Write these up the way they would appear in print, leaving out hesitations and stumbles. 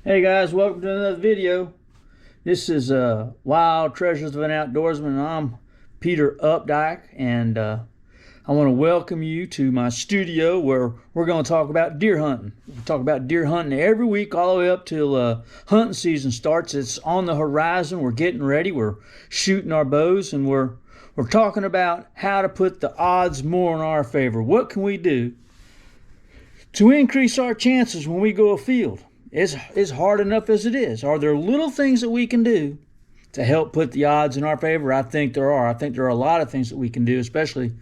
Hey guys, welcome to another video. This is Wild Treasures of an Outdoorsman, and I'm Peter Updike, and I want to welcome you to my studio where we're going to talk about deer hunting. We talk about deer hunting every week all the way up till hunting season starts. It's on the horizon. We're getting ready. We're shooting our bows, and we're talking about how to put the odds more in our favor. What can we do to increase our chances when we go afield? It's hard enough as it is. Are there little things that we can do to help put the odds in our favor? I think there are. I think there are a lot of things that we can do, especially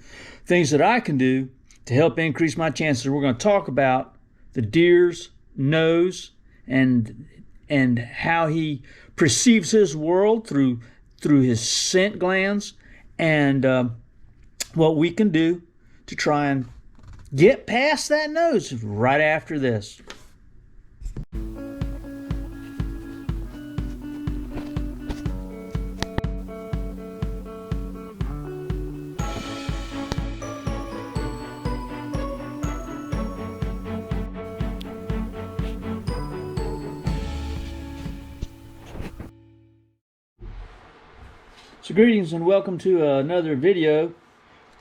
things that I can do to help increase my chances. We're going to talk about the deer's nose and how he perceives his world through his scent glands, and what we can do to try and get past that nose right after this. So greetings and welcome to another video.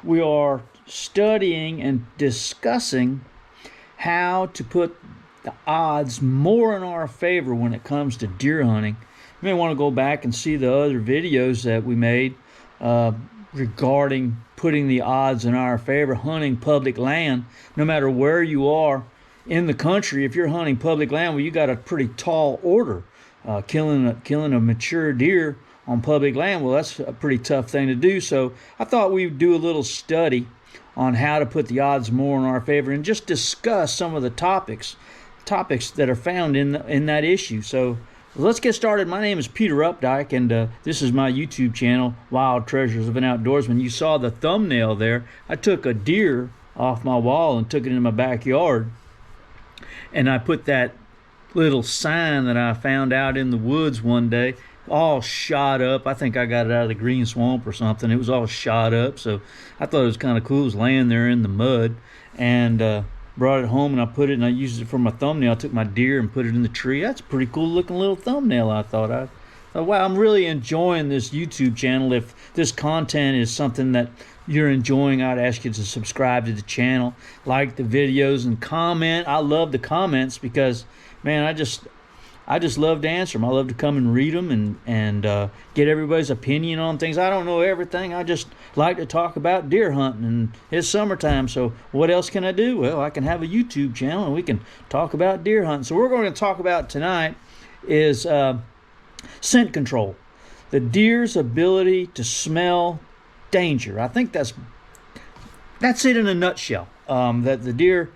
We are studying and discussing how to put the odds more in our favor when it comes to deer hunting. You may want to go back and see the other videos that we made regarding putting the odds in our favor, hunting public land. No matter where you are in the country, if you're hunting public land, well, you got a pretty tall order. Killing a mature deer on public land, well, that's a pretty tough thing to do. So I thought we'd do a little study on how to put the odds more in our favor and just discuss some of the topics that are found in that issue. So let's get started. My name is Peter Updike, and this is my YouTube channel, Wild Treasures of an Outdoorsman. You saw the thumbnail there. I took a deer off my wall and took it in my backyard, and I put that little sign that I found out in the woods one day, all shot up. I think I got it out of the green swamp or something. It was all shot up, so I thought it was kind of cool. It was laying there in the mud, and brought it home and I put it, and I used it for my thumbnail. I took my deer and put it in the tree. That's a pretty cool looking little thumbnail. I thought, wow, I'm really enjoying this YouTube channel. If this content is something that you're enjoying, I'd ask you to subscribe to the channel, like the videos, and comment. I love the comments because, man, I just love to answer them. I love to come and read them and get everybody's opinion on things. I don't know everything. I just like to talk about deer hunting, and it's summertime, so what else can I do? Well, I can have a YouTube channel and we can talk about deer hunting. So what we're going to talk about tonight is scent control. The deer's ability to smell danger. I think that's it in a nutshell. That the deer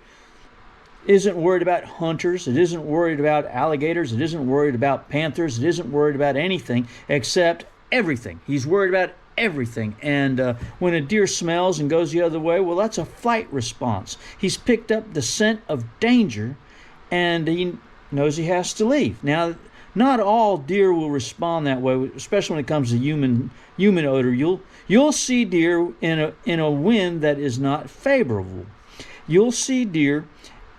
isn't worried about hunters. It isn't worried about alligators. It isn't worried about panthers. It isn't worried about anything except everything. He's worried about everything. And when a deer smells and goes the other way, well, that's a flight response. He's picked up the scent of danger, and he knows he has to leave. Now, not all deer will respond that way, especially when it comes to human odor. You'll see deer in a wind that is not favorable. You'll see deer,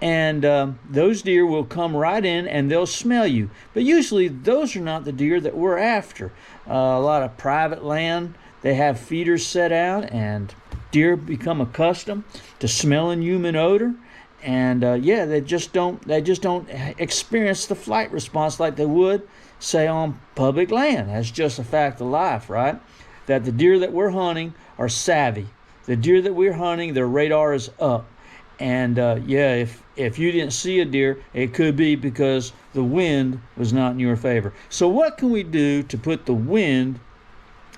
and those deer will come right in and they'll smell you. But usually those are not the deer that we're after. A lot of private land, they have feeders set out, and deer become accustomed to smelling human odor. And they just don't experience the flight response like they would, say, on public land. That's just a fact of life, right? That the deer that we're hunting are savvy. The deer that we're hunting, their radar is up. And if you didn't see a deer, it could be because the wind was not in your favor. So what can we do to put the wind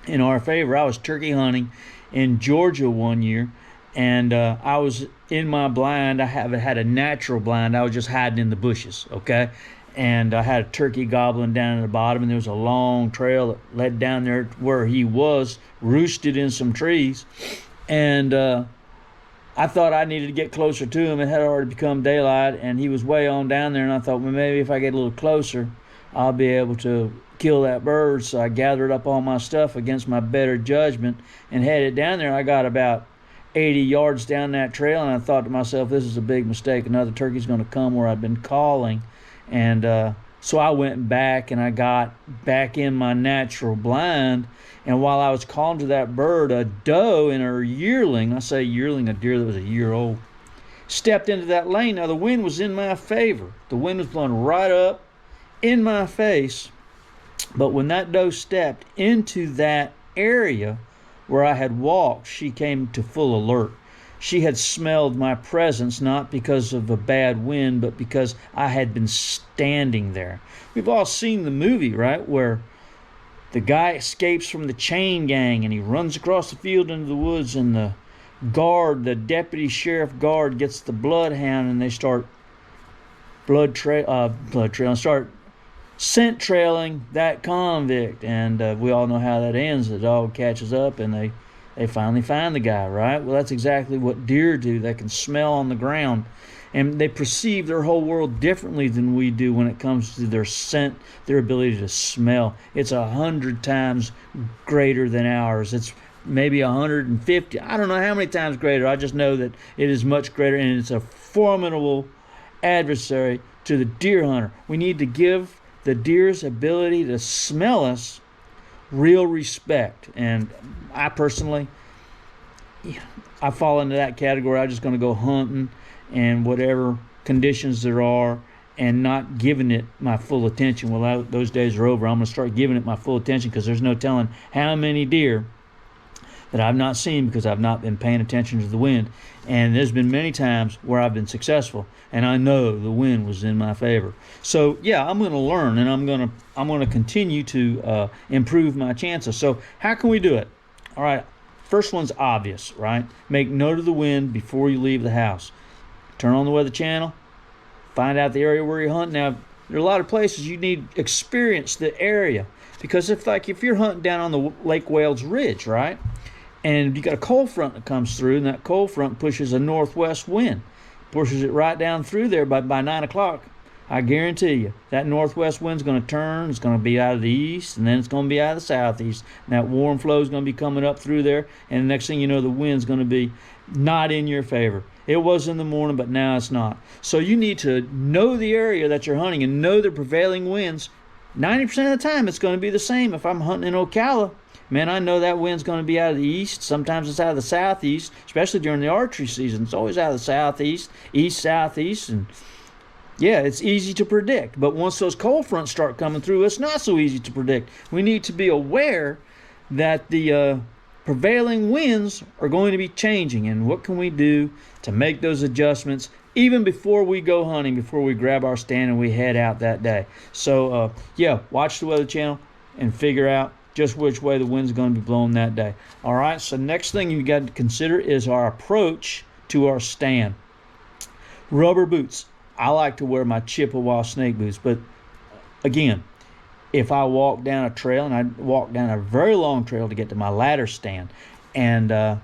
in our favor? I was turkey hunting in Georgia one year, and I was in my blind. I haven't had a natural blind. I was just hiding in the bushes, okay? And I had a turkey gobbling down at the bottom, and there was a long trail that led down there where he was roosted in some trees. And I thought I needed to get closer to him. It had already become daylight, and he was way on down there, and I thought, well, maybe if I get a little closer, I'll be able to kill that bird. So I gathered up all my stuff against my better judgment and headed down there. I got about 80 yards down that trail, and I thought to myself, this is a big mistake. Another turkey's going to come where I've been calling. And So I went back and I got back in my natural blind. And while I was calling to that bird, a doe and her yearling, I say yearling, a deer that was a year old, stepped into that lane. Now the wind was in my favor. The wind was blowing right up in my face. But when that doe stepped into that area where I had walked, she came to full alert. She had smelled my presence, not because of a bad wind, but because I had been standing there. We've all seen the movie, right, where the guy escapes from the chain gang and he runs across the field into the woods, and the deputy sheriff guard gets the bloodhound, and they start start scent trailing that convict, and we all know how that ends. The dog catches up and they finally find the guy, right? Well, that's exactly what deer do. They can smell on the ground, and they perceive their whole world differently than we do when it comes to their scent, their ability to smell. It's 100 times greater than ours. It's maybe 150. I don't know how many times greater. I just know that it is much greater, and it's a formidable adversary to the deer hunter. We need to give the deer's ability to smell us real respect. And I personally, I fall into that category. I'm just going to go hunting and whatever conditions there are, and not giving it my full attention. Well, those days are over. I'm going to start giving it my full attention, because there's no telling how many deer that I've not seen because I've not been paying attention to the wind. And there's been many times where I've been successful, and I know the wind was in my favor. So yeah, I'm going to learn, and I'm going to continue to improve my chances. So how can we do it? All right, first one's obvious, right? Make note of the wind before you leave the house. Turn on the Weather Channel. Find out the area where you're hunting. Now, there are a lot of places you need to experience the area, because if you're hunting down on the Lake Wales Ridge, right? And you got a cold front that comes through, and that cold front pushes a northwest wind, pushes it right down through there. By 9 o'clock, I guarantee you that northwest wind's going to turn. It's going to be out of the east, and then it's going to be out of the southeast. And that warm flow is going to be coming up through there, and the next thing you know, the wind's going to be not in your favor. It was in the morning, but now it's not. So you need to know the area that you're hunting and know the prevailing winds. 90% of the time, it's going to be the same. If I'm hunting in Ocala, man, I know that wind's going to be out of the east. Sometimes it's out of the southeast, especially during the archery season. It's always out of the southeast, east, southeast, and yeah, it's easy to predict. But once those cold fronts start coming through, it's not so easy to predict. We need to be aware that the prevailing winds are going to be changing, and what can we do to make those adjustments even before we go hunting, before we grab our stand and we head out that day. So yeah, watch the Weather Channel and figure out just which way the wind's going to be blowing that day. All right, so next thing you got to consider is our approach to our stand. Rubber boots. I like to wear my Chippewa snake boots, but again, if I walk down a trail, and I walk down a very long trail to get to my ladder stand, and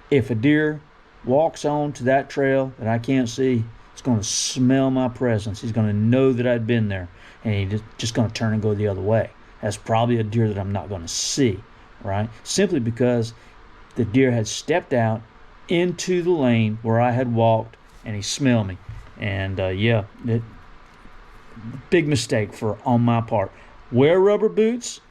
if a deer walks on to that trail that I can't see, it's going to smell my presence. He's going to know that I'd been there, and he's just going to turn and go the other way. That's probably a deer that I'm not going to see, right? Simply because the deer had stepped out into the lane where I had walked, and he smelled me. And yeah, big mistake on my part. Wear rubber boots.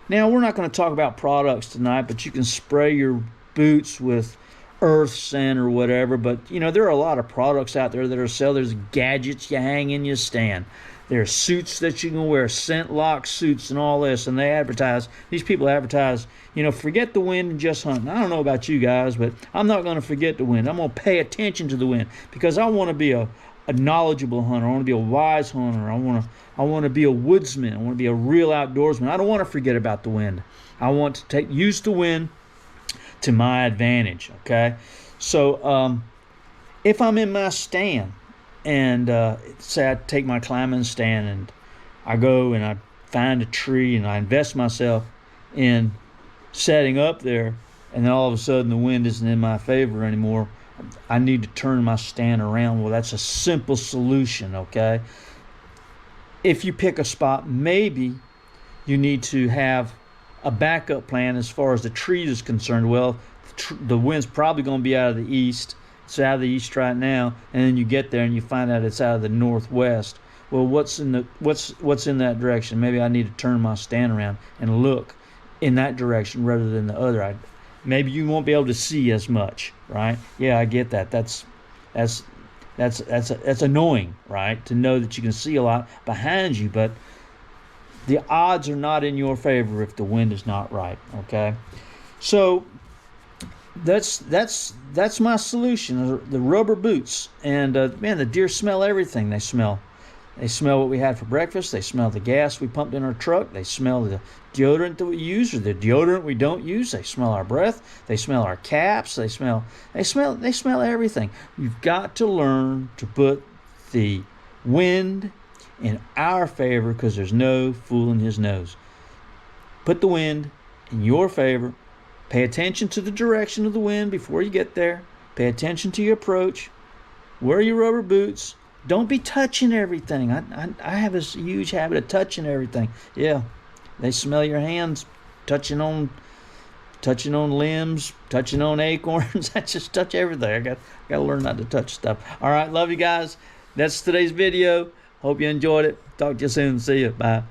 Now, we're not going to talk about products tonight, but you can spray your boots with earth scent or whatever. But, you know, there are a lot of products out there that are sold. There's gadgets you hang in your stand. There's suits that you can wear, scent lock suits and all this. And they advertise, these people advertise, you know, forget the wind and just hunt. I don't know about you guys, but I'm not going to forget the wind. I'm going to pay attention to the wind, because I want to be a knowledgeable hunter. I want to be a wise hunter. I want to be a woodsman. I want to be a real outdoorsman. I don't want to forget about the wind. I want to use the wind to my advantage, okay? So if I'm in my stand, and say I take my climbing stand and I go and I find a tree and I invest myself in setting up there, and then all of a sudden the wind isn't in my favor anymore, I need to turn my stand around. Well, that's a simple solution, okay? If you pick a spot, maybe you need to have a backup plan as far as the tree is concerned. Well, the wind's probably going to be out of the east. It's out of the east right now, and then you get there and you find out it's out of the northwest. well, what's in that direction? Maybe I need to turn my stand around and look in that direction rather than the other. Maybe you won't be able to see as much, right? Yeah, I get that. That's annoying, right? To know that you can see a lot behind you, but the odds are not in your favor if the wind is not right. Okay, so that's my solution. The rubber boots, and man, the deer smell everything. They smell what we had for breakfast. They smell the gas we pumped in our truck. They smell the deodorant that we use or the deodorant we don't use. They smell our breath. They smell our caps. They smell everything. We've got to learn to put the wind in our favor, because there's no fooling his nose. Put the wind in your favor. Pay attention to the direction of the wind before you get there. Pay attention to your approach. Wear your rubber boots. Don't be touching everything. I have this huge habit of touching everything. Yeah, they smell your hands, touching on limbs, touching on acorns. I just touch everything. I got to learn not to touch stuff. All right, love you guys. That's today's video. Hope you enjoyed it. Talk to you soon. See you. Bye.